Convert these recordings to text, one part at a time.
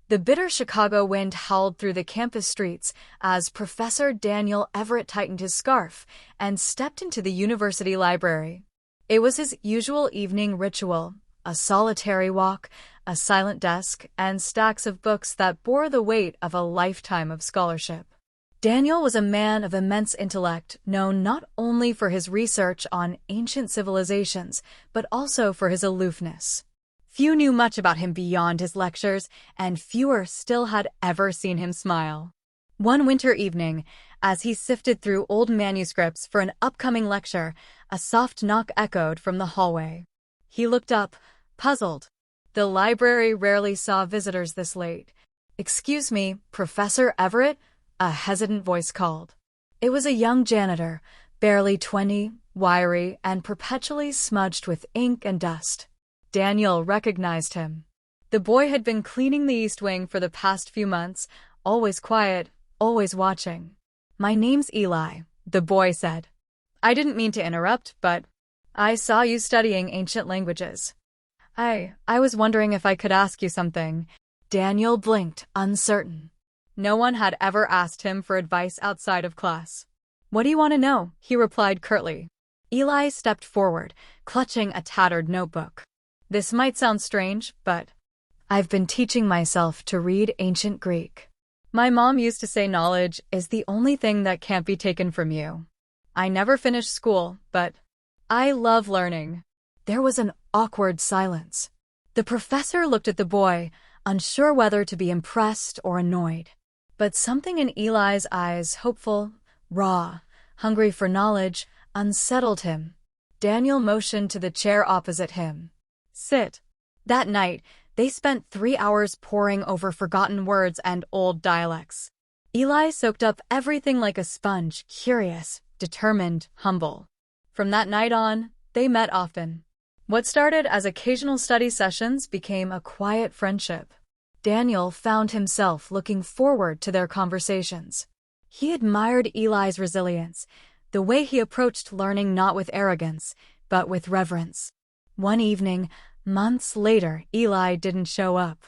The bitter Chicago wind howled through the campus streets as Professor Daniel Everett tightened his scarf and stepped into the university library. It was his usual evening ritual, a solitary walk, a silent desk, and stacks of books that bore the weight of a lifetime of scholarship. Daniel was a man of immense intellect, known not only for his research on ancient civilizations, but also for his aloofness. Few knew much about him beyond his lectures, and fewer still had ever seen him smile. One winter evening, as he sifted through old manuscripts for an upcoming lecture, a soft knock echoed from the hallway. He looked up, puzzled. The library rarely saw visitors this late. "Excuse me, Professor Everett?" a hesitant voice called. It was a young janitor, barely 20, wiry, and perpetually smudged with ink and dust. Daniel recognized him. The boy had been cleaning the East Wing for the past few months, always quiet, always watching. "My name's Eli," the boy said. "I didn't mean to interrupt, but I saw you studying ancient languages. I was wondering if I could ask you something." Daniel blinked, uncertain. No one had ever asked him for advice outside of class. "What do you want to know?" he replied curtly. Eli stepped forward, clutching a tattered notebook. "This might sound strange, but I've been teaching myself to read ancient Greek. My mom used to say knowledge is the only thing that can't be taken from you. I never finished school, but I love learning." There was an awkward silence. The professor looked at the boy, unsure whether to be impressed or annoyed. But something in Eli's eyes, hopeful, raw, hungry for knowledge, unsettled him. Daniel motioned to the chair opposite him. "Sit." That night, they spent 3 hours poring over forgotten words and old dialects. Eli soaked up everything like a sponge, curious, determined, humble. From that night on, they met often. What started as occasional study sessions became a quiet friendship. Daniel found himself looking forward to their conversations. He admired Eli's resilience, the way he approached learning not with arrogance, but with reverence. One evening, months later, Eli didn't show up.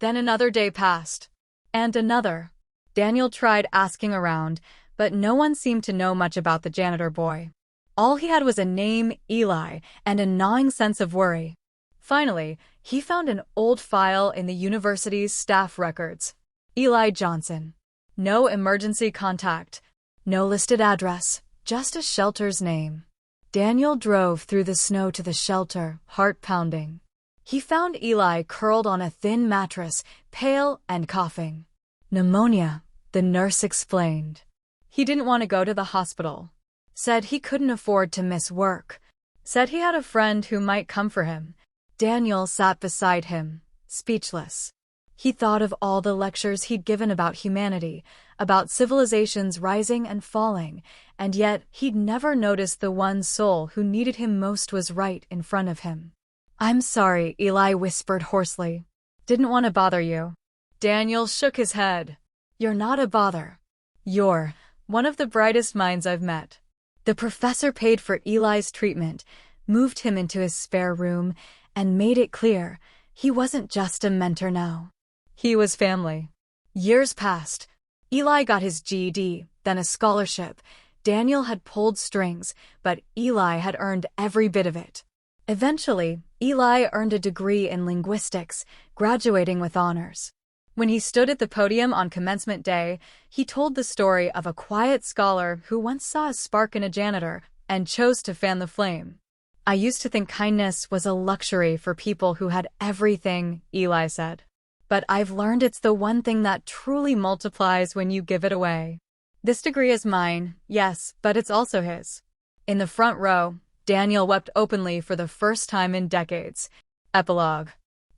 Then another day passed. And another. Daniel tried asking around, but no one seemed to know much about the janitor boy. All he had was a name, Eli, and a gnawing sense of worry. Finally, he found an old file in the university's staff records. Eli Johnson. No emergency contact. No listed address, just a shelter's name. Daniel drove through the snow to the shelter, heart pounding. He found Eli curled on a thin mattress, pale and coughing. "Pneumonia," the nurse explained. He didn't want to go to the hospital. Said he couldn't afford to miss work. Said he had a friend who might come for him. Daniel sat beside him, speechless. He thought of all the lectures he'd given about humanity, about civilizations rising and falling, and yet he'd never noticed the one soul who needed him most was right in front of him. "I'm sorry," Eli whispered hoarsely. "Didn't want to bother you." Daniel shook his head. "You're not a bother. You're one of the brightest minds I've met." The professor paid for Eli's treatment, moved him into his spare room, and made it clear he wasn't just a mentor now. He was family. Years passed. Eli got his GED, then a scholarship. Daniel had pulled strings, but Eli had earned every bit of it. Eventually, Eli earned a degree in linguistics, graduating with honors. When he stood at the podium on commencement day, he told the story of a quiet scholar who once saw a spark in a janitor and chose to fan the flame. "I used to think kindness was a luxury for people who had everything," Eli said. "But I've learned it's the one thing that truly multiplies when you give it away. This degree is mine, yes, but it's also his." In the front row, Daniel wept openly for the first time in decades. Epilogue.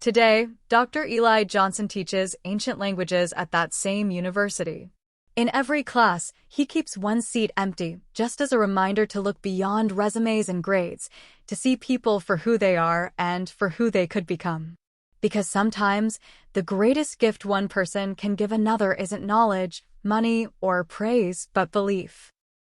Today, Dr. Eli Johnson teaches ancient languages at that same university. In every class, he keeps one seat empty, just as a reminder to look beyond resumes and grades, to see people for who they are and for who they could become. Because sometimes, the greatest gift one person can give another isn't knowledge, money, or praise, but belief.